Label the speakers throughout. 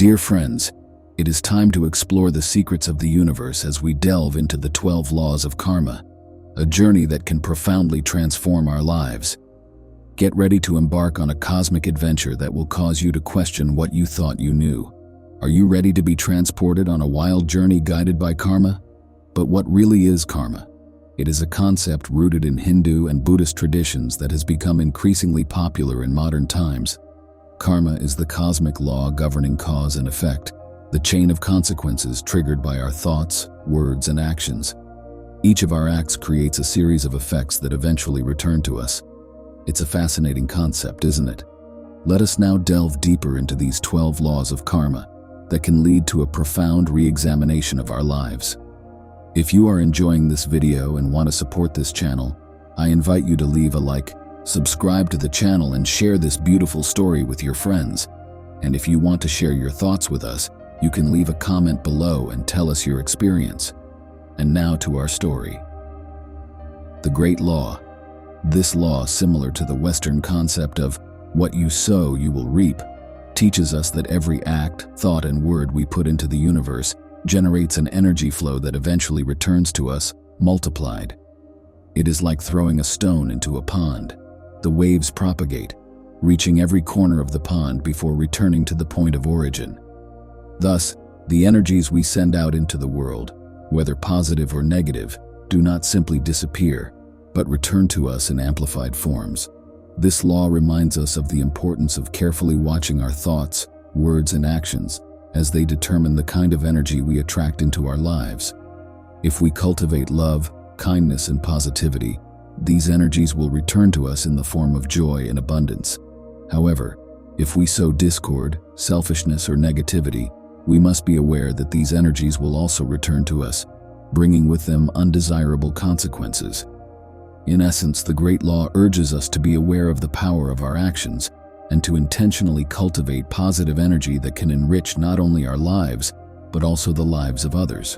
Speaker 1: Dear friends, it is time to explore the secrets of the universe as we delve into the 12 laws of karma, a journey that can profoundly transform our lives. Get ready to embark on a cosmic adventure that will cause you to question what you thought you knew. Are you ready to be transported on a wild journey guided by karma? But what really is karma? It is a concept rooted in Hindu and Buddhist traditions that has become increasingly popular in modern times. Karma is the cosmic law governing cause and effect, the chain of consequences triggered by our thoughts, words, and actions. Each of our acts creates a series of effects that eventually return to us. It's a fascinating concept, isn't it? Let us now delve deeper into these 12 laws of karma that can lead to a profound re-examination of our lives. If you are enjoying this video and want to support this channel, I invite you to leave a like, subscribe to the channel, and share this beautiful story with your friends. And if you want to share your thoughts with us, you can leave a comment below and tell us your experience. And now to our story. The Great Law. This law, similar to the Western concept of what you sow, you will reap, teaches us that every act, thought, and word we put into the universe generates an energy flow that eventually returns to us, multiplied. It is like throwing a stone into a pond. The waves propagate, reaching every corner of the pond before returning to the point of origin. Thus, the energies we send out into the world, whether positive or negative, do not simply disappear, but return to us in amplified forms. This law reminds us of the importance of carefully watching our thoughts, words, and actions, as they determine the kind of energy we attract into our lives. If we cultivate love, kindness, and positivity, these energies will return to us in the form of joy and abundance. However, if we sow discord, selfishness, or negativity, we must be aware that these energies will also return to us, bringing with them undesirable consequences. In essence, the Great Law urges us to be aware of the power of our actions and to intentionally cultivate positive energy that can enrich not only our lives, but also the lives of others.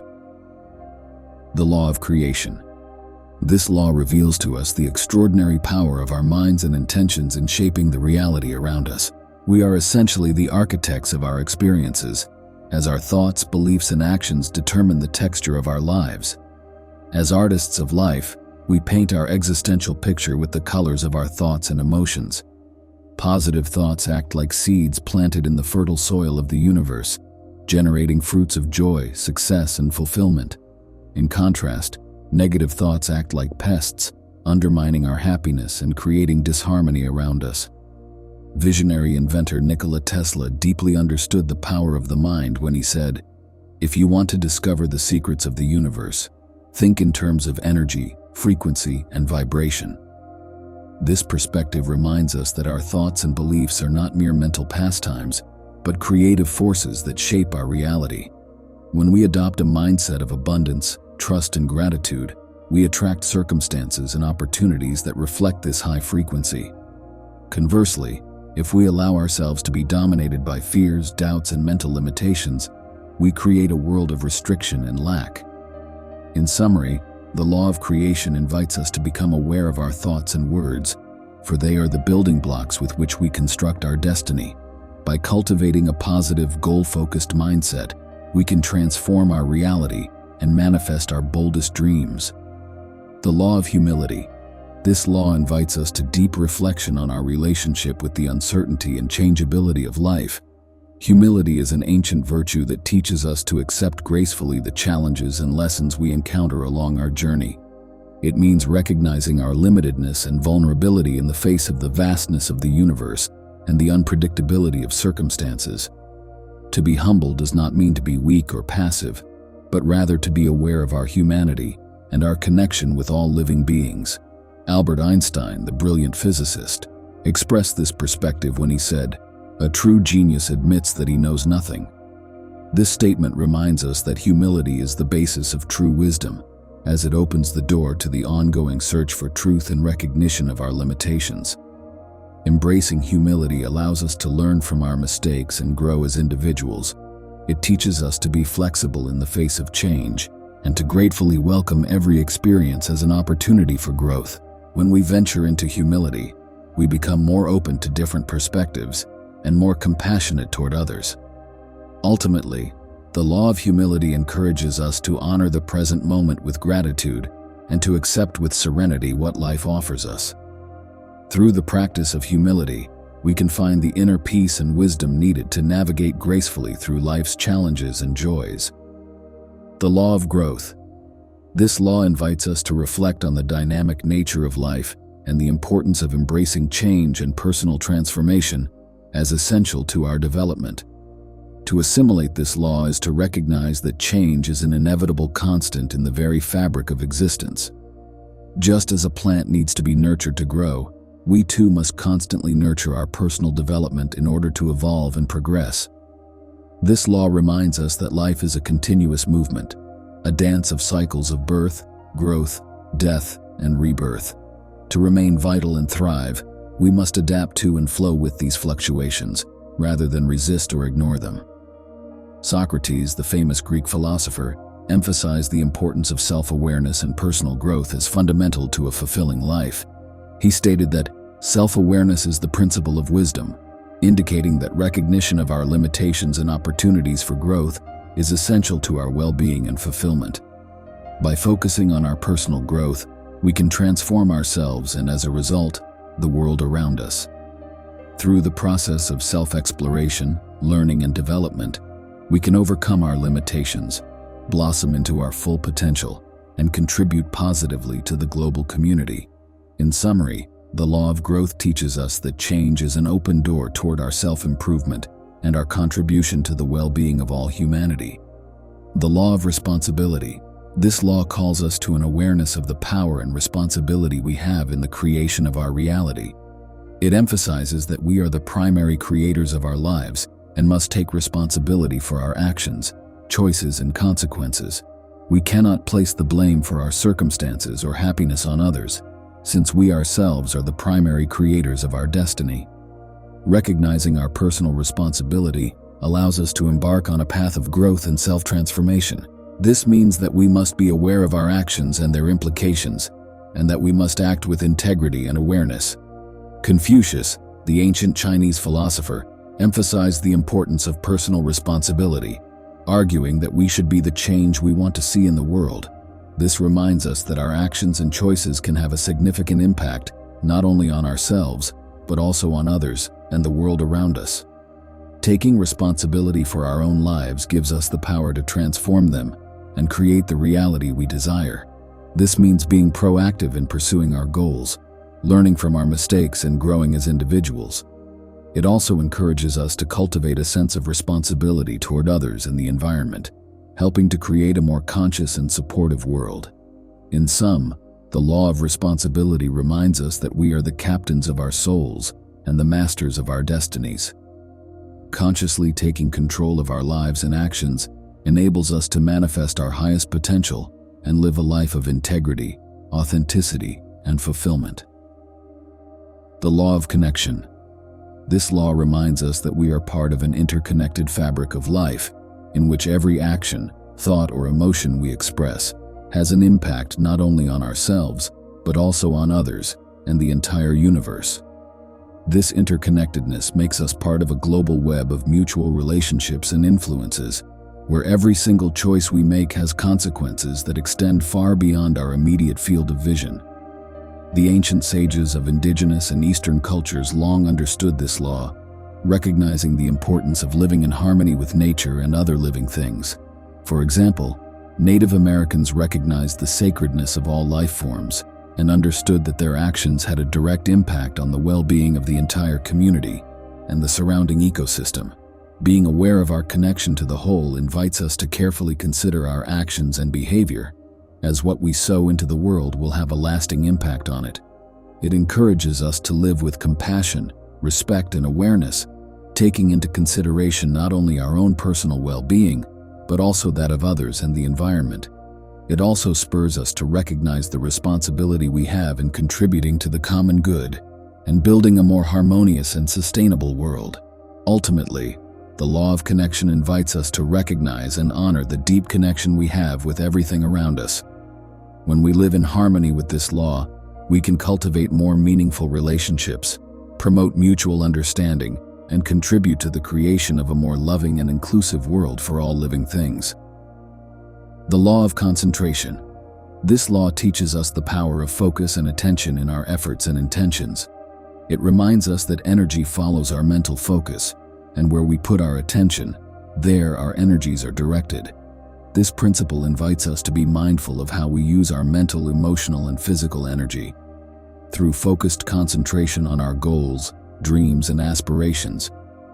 Speaker 1: The Law of Creation. This law reveals to us the extraordinary power of our minds and intentions in shaping the reality around us. We are essentially the architects of our experiences, as our thoughts, beliefs, and actions determine the texture of our lives. As artists of life, we paint our existential picture with the colors of our thoughts and emotions. Positive thoughts act like seeds planted in the fertile soil of the universe, generating fruits of joy, success, and fulfillment. In contrast, negative thoughts act like pests, undermining our happiness and creating disharmony around us. Visionary inventor Nikola Tesla deeply understood the power of the mind when he said, "If you want to discover the secrets of the universe, think in terms of energy, frequency, and vibration." This perspective reminds us that our thoughts and beliefs are not mere mental pastimes, but creative forces that shape our reality. When we adopt a mindset of abundance, trust, and gratitude, we attract circumstances and opportunities that reflect this high frequency. Conversely, if we allow ourselves to be dominated by fears, doubts, and mental limitations, we create a world of restriction and lack. In summary, the law of creation invites us to become aware of our thoughts and words, for they are the building blocks with which we construct our destiny. By cultivating a positive, goal-focused mindset, we can transform our reality and manifest our boldest dreams. The law of humility. This law invites us to deep reflection on our relationship with the uncertainty and changeability of life. Humility is an ancient virtue that teaches us to accept gracefully the challenges and lessons we encounter along our journey. It means recognizing our limitedness and vulnerability in the face of the vastness of the universe and the unpredictability of circumstances. To be humble does not mean to be weak or passive, but rather to be aware of our humanity and our connection with all living beings. Albert Einstein, the brilliant physicist, expressed this perspective when he said, "A true genius admits that he knows nothing." This statement reminds us that humility is the basis of true wisdom, as it opens the door to the ongoing search for truth and recognition of our limitations. Embracing humility allows us to learn from our mistakes and grow as individuals. It teaches us to be flexible in the face of change and to gratefully welcome every experience as an opportunity for growth. When we venture into humility, we become more open to different perspectives and more compassionate toward others. Ultimately, the law of humility encourages us to honor the present moment with gratitude and to accept with serenity what life offers us. Through the practice of humility, we can find the inner peace and wisdom needed to navigate gracefully through life's challenges and joys. The law of growth. This law invites us to reflect on the dynamic nature of life and the importance of embracing change and personal transformation as essential to our development. To assimilate this law is to recognize that change is an inevitable constant in the very fabric of existence. Just as a plant needs to be nurtured to grow, we too must constantly nurture our personal development in order to evolve and progress. This law reminds us that life is a continuous movement, a dance of cycles of birth, growth, death, and rebirth. To remain vital and thrive, we must adapt to and flow with these fluctuations, rather than resist or ignore them. Socrates, the famous Greek philosopher, emphasized the importance of self-awareness and personal growth as fundamental to a fulfilling life. He stated that self-awareness is the principle of wisdom, indicating that recognition of our limitations and opportunities for growth is essential to our well-being and fulfillment. By focusing on our personal growth, we can transform ourselves and, as a result, the world around us. Through the process of self-exploration, learning, and development, we can overcome our limitations, blossom into our full potential, and contribute positively to the global community. In summary, the law of growth teaches us that change is an open door toward our self-improvement and our contribution to the well-being of all humanity. The law of responsibility. This law calls us to an awareness of the power and responsibility we have in the creation of our reality. It emphasizes that we are the primary creators of our lives and must take responsibility for our actions, choices, and consequences. We cannot place the blame for our circumstances or happiness on others, since we ourselves are the primary creators of our destiny. Recognizing our personal responsibility allows us to embark on a path of growth and self-transformation. This means that we must be aware of our actions and their implications, and that we must act with integrity and awareness. Confucius, the ancient Chinese philosopher, emphasized the importance of personal responsibility, arguing that we should be the change we want to see in the world. This reminds us that our actions and choices can have a significant impact not only on ourselves, but also on others and the world around us. Taking responsibility for our own lives gives us the power to transform them and create the reality we desire. This means being proactive in pursuing our goals, learning from our mistakes, and growing as individuals. It also encourages us to cultivate a sense of responsibility toward others and the environment, helping to create a more conscious and supportive world. In sum, the law of responsibility reminds us that we are the captains of our souls and the masters of our destinies. Consciously taking control of our lives and actions enables us to manifest our highest potential and live a life of integrity, authenticity, and fulfillment. The law of connection. This law reminds us that we are part of an interconnected fabric of life, in which every action, thought, or emotion we express has an impact not only on ourselves, but also on others and the entire universe. This interconnectedness makes us part of a global web of mutual relationships and influences, where every single choice we make has consequences that extend far beyond our immediate field of vision. The ancient sages of indigenous and Eastern cultures long understood this law, recognizing the importance of living in harmony with nature and other living things. For example, Native Americans recognized the sacredness of all life forms and understood that their actions had a direct impact on the well-being of the entire community and the surrounding ecosystem. Being aware of our connection to the whole invites us to carefully consider our actions and behavior, as what we sow into the world will have a lasting impact on it. It encourages us to live with compassion, respect, and awareness, taking into consideration not only our own personal well-being, but also that of others and the environment. It also spurs us to recognize the responsibility we have in contributing to the common good and building a more harmonious and sustainable world. Ultimately, the law of connection invites us to recognize and honor the deep connection we have with everything around us. When we live in harmony with this law, we can cultivate more meaningful relationships, promote mutual understanding, and contribute to the creation of a more loving and inclusive world for all living things. The law of concentration. This law teaches us the power of focus and attention in our efforts and intentions. It reminds us that energy follows our mental focus, and where we put our attention, there our energies are directed. This principle invites us to be mindful of how we use our mental, emotional, and physical energy. Through focused concentration on our goals, dreams, and aspirations,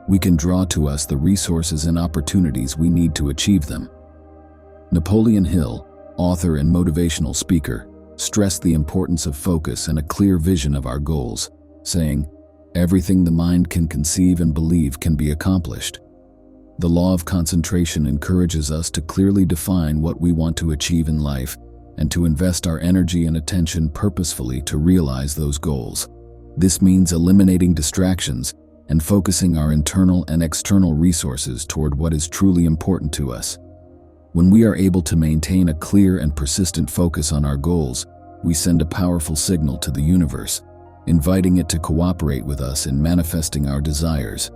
Speaker 1: we can draw to us the resources and opportunities we need to achieve them. Napoleon Hill, author and motivational speaker, stressed the importance of focus and a clear vision of our goals, saying, "Everything the mind can conceive and believe can be accomplished." The law of concentration encourages us to clearly define what we want to achieve in life and to invest our energy and attention purposefully to realize those goals. This means eliminating distractions and focusing our internal and external resources toward what is truly important to us. When we are able to maintain a clear and persistent focus on our goals, we send a powerful signal to the universe, inviting it to cooperate with us in manifesting our desires.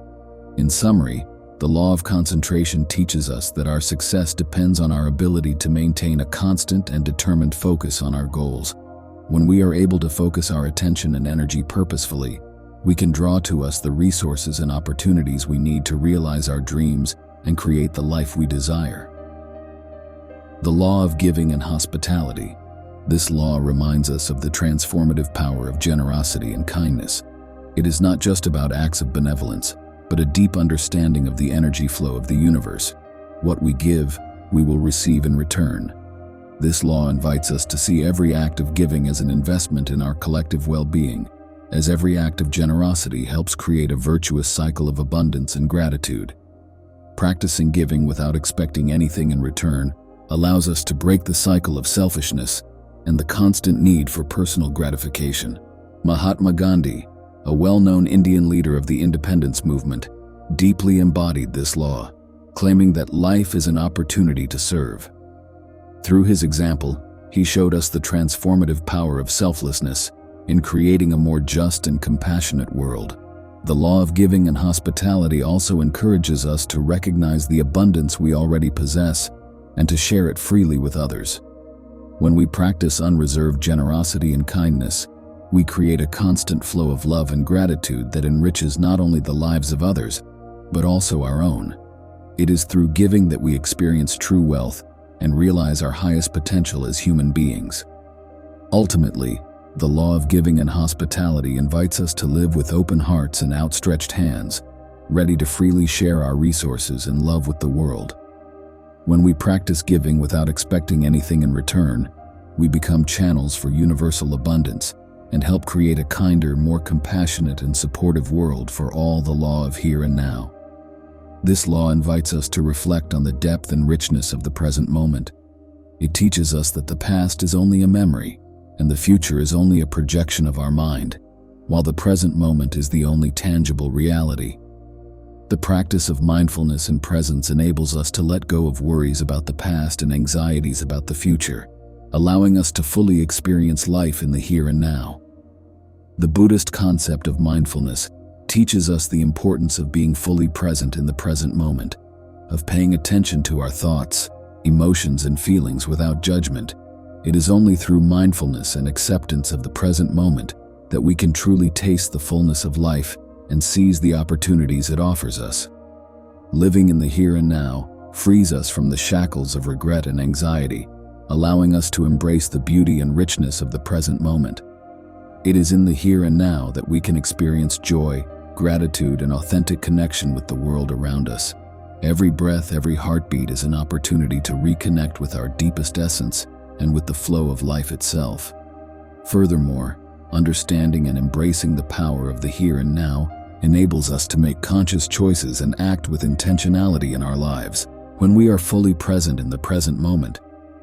Speaker 1: In summary, the law of concentration teaches us that our success depends on our ability to maintain a constant and determined focus on our goals. When we are able to focus our attention and energy purposefully, we can draw to us the resources and opportunities we need to realize our dreams and create the life we desire. The law of giving and hospitality. This law reminds us of the transformative power of generosity and kindness. It is not just about acts of benevolence, but a deep understanding of the energy flow of the universe. What we give, we will receive in return. This law invites us to see every act of giving as an investment in our collective well-being, as every act of generosity helps create a virtuous cycle of abundance and gratitude. Practicing giving without expecting anything in return allows us to break the cycle of selfishness and the constant need for personal gratification. Mahatma Gandhi, a well-known Indian leader of the independence movement, deeply embodied this law, claiming that life is an opportunity to serve. Through his example, he showed us the transformative power of selflessness in creating a more just and compassionate world. The law of giving and hospitality also encourages us to recognize the abundance we already possess and to share it freely with others. When we practice unreserved generosity and kindness, we create a constant flow of love and gratitude that enriches not only the lives of others, but also our own. It is through giving that we experience true wealth and realize our highest potential as human beings. Ultimately, the law of giving and hospitality invites us to live with open hearts and outstretched hands, ready to freely share our resources and love with the world. When we practice giving without expecting anything in return, we become channels for universal abundance and help create a kinder, more compassionate and supportive world for all. The law of here and now. This law invites us to reflect on the depth and richness of the present moment. It teaches us that the past is only a memory, and the future is only a projection of our mind, while the present moment is the only tangible reality. The practice of mindfulness and presence enables us to let go of worries about the past and anxieties about the future, allowing us to fully experience life in the here and now. The Buddhist concept of mindfulness teaches us the importance of being fully present in the present moment, of paying attention to our thoughts, emotions, and feelings without judgment. It is only through mindfulness and acceptance of the present moment that we can truly taste the fullness of life and seize the opportunities it offers us. Living in the here and now frees us from the shackles of regret and anxiety, allowing us to embrace the beauty and richness of the present moment. It is in the here and now that we can experience joy, gratitude, and authentic connection with the world around us. Every breath, every heartbeat is an opportunity to reconnect with our deepest essence and with the flow of life itself. Furthermore, understanding and embracing the power of the here and now enables us to make conscious choices and act with intentionality in our lives. When we are fully present in the present moment,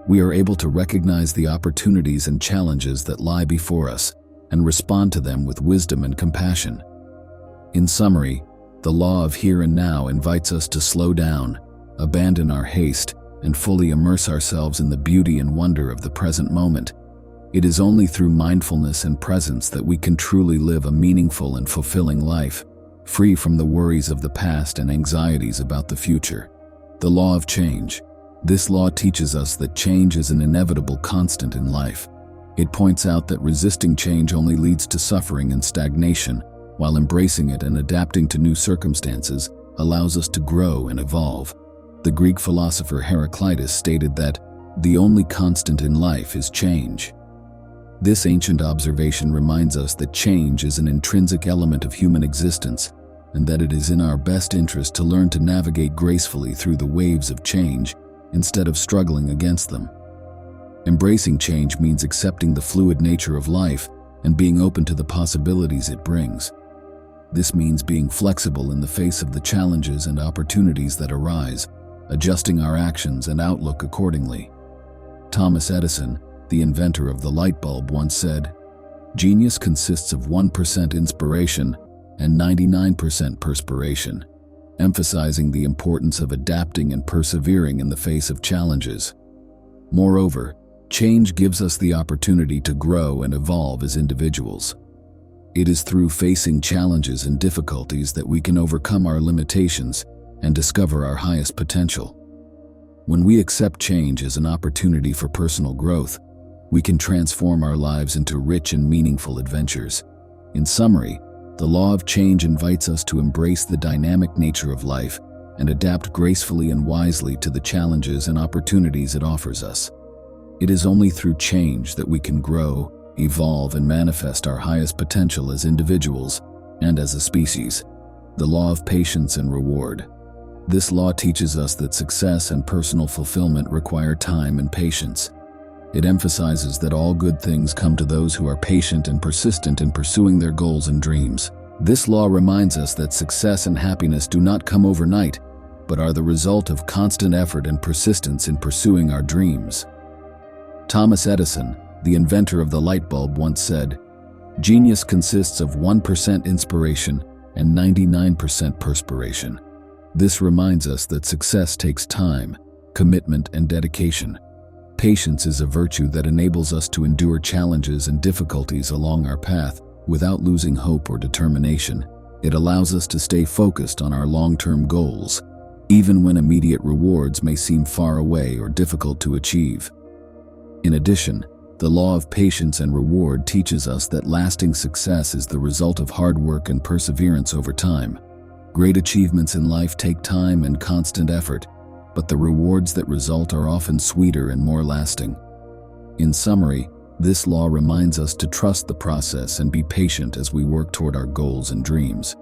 Speaker 1: we are able to recognize the opportunities and challenges that lie before us and respond to them with wisdom and compassion. In summary, the law of here and now invites us to slow down, abandon our haste, and fully immerse ourselves in the beauty and wonder of the present moment. It is only through mindfulness and presence that we can truly live a meaningful and fulfilling life, free from the worries of the past and anxieties about the future. The law of change. This law teaches us that change is an inevitable constant in life. It points out that resisting change only leads to suffering and stagnation, while embracing it and adapting to new circumstances allows us to grow and evolve. The Greek philosopher Heraclitus stated that the only constant in life is change. This ancient observation reminds us that change is an intrinsic element of human existence, and that it is in our best interest to learn to navigate gracefully through the waves of change instead of struggling against them. Embracing change means accepting the fluid nature of life and being open to the possibilities it brings. This means being flexible in the face of the challenges and opportunities that arise, adjusting our actions and outlook accordingly. Thomas Edison, the inventor of the light bulb, once said, "Genius consists of 1% inspiration and 99% perspiration," emphasizing the importance of adapting and persevering in the face of challenges. Moreover, change gives us the opportunity to grow and evolve as individuals. It is through facing challenges and difficulties that we can overcome our limitations and discover our highest potential. When we accept change as an opportunity for personal growth, we can transform our lives into rich and meaningful adventures. In summary, the law of change invites us to embrace the dynamic nature of life and adapt gracefully and wisely to the challenges and opportunities it offers us. It is only through change that we can grow, evolve, and manifest our highest potential as individuals and as a species. The law of patience and reward. This law teaches us that success and personal fulfillment require time and patience. It emphasizes that all good things come to those who are patient and persistent in pursuing their goals and dreams. This law reminds us that success and happiness do not come overnight, but are the result of constant effort and persistence in pursuing our dreams. Thomas Edison, the inventor of the light bulb, once said, "Genius consists of 1% inspiration and 99% perspiration." This reminds us that success takes time, commitment, and dedication. Patience is a virtue that enables us to endure challenges and difficulties along our path without losing hope or determination. It allows us to stay focused on our long-term goals, even when immediate rewards may seem far away or difficult to achieve. In addition, the law of patience and reward teaches us that lasting success is the result of hard work and perseverance over time. Great achievements in life take time and constant effort, but the rewards that result are often sweeter and more lasting. In summary, this law reminds us to trust the process and be patient as we work toward our goals and dreams.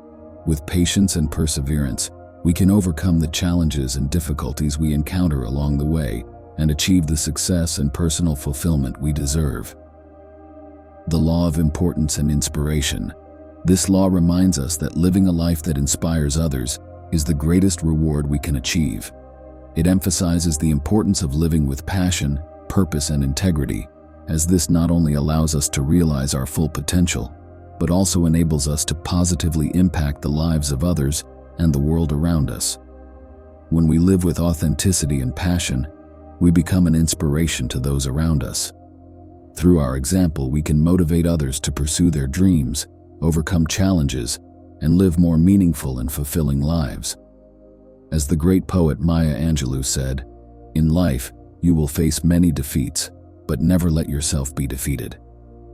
Speaker 1: With patience and perseverance, we can overcome the challenges and difficulties we encounter along the way and achieve the success and personal fulfillment we deserve. The law of importance and inspiration. This law reminds us that living a life that inspires others is the greatest reward we can achieve. It emphasizes the importance of living with passion, purpose, and integrity, as this not only allows us to realize our full potential, but also enables us to positively impact the lives of others and the world around us. When we live with authenticity and passion, we become an inspiration to those around us. Through our example, we can motivate others to pursue their dreams, overcome challenges, and live more meaningful and fulfilling lives. As the great poet Maya Angelou said, "In life, you will face many defeats, but never let yourself be defeated."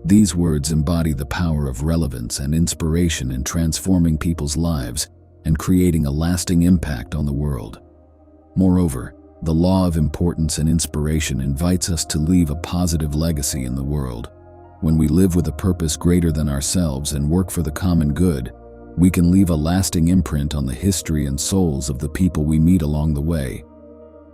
Speaker 1: These words embody the power of relevance and inspiration in transforming people's lives and creating a lasting impact on the world. Moreover, the law of importance and inspiration invites us to leave a positive legacy in the world. When we live with a purpose greater than ourselves and work for the common good, we can leave a lasting imprint on the history and souls of the people we meet along the way.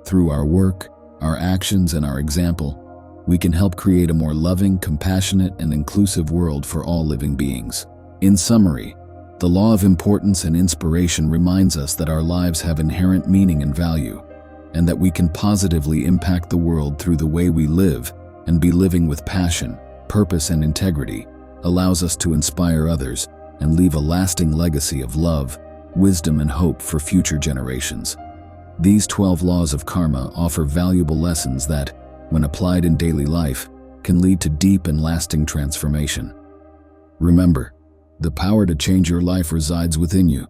Speaker 1: Through our work, our actions, and our example, we can help create a more loving, compassionate, and inclusive world for all living beings. In summary, the law of importance and inspiration reminds us that our lives have inherent meaning and value, and that we can positively impact the world through the way we live, and be living with passion, purpose, and integrity allows us to inspire others and leave a lasting legacy of love, wisdom, and hope for future generations. These 12 laws of karma offer valuable lessons that, when applied in daily life, can lead to deep and lasting transformation. Remember, The power to change your life resides within you.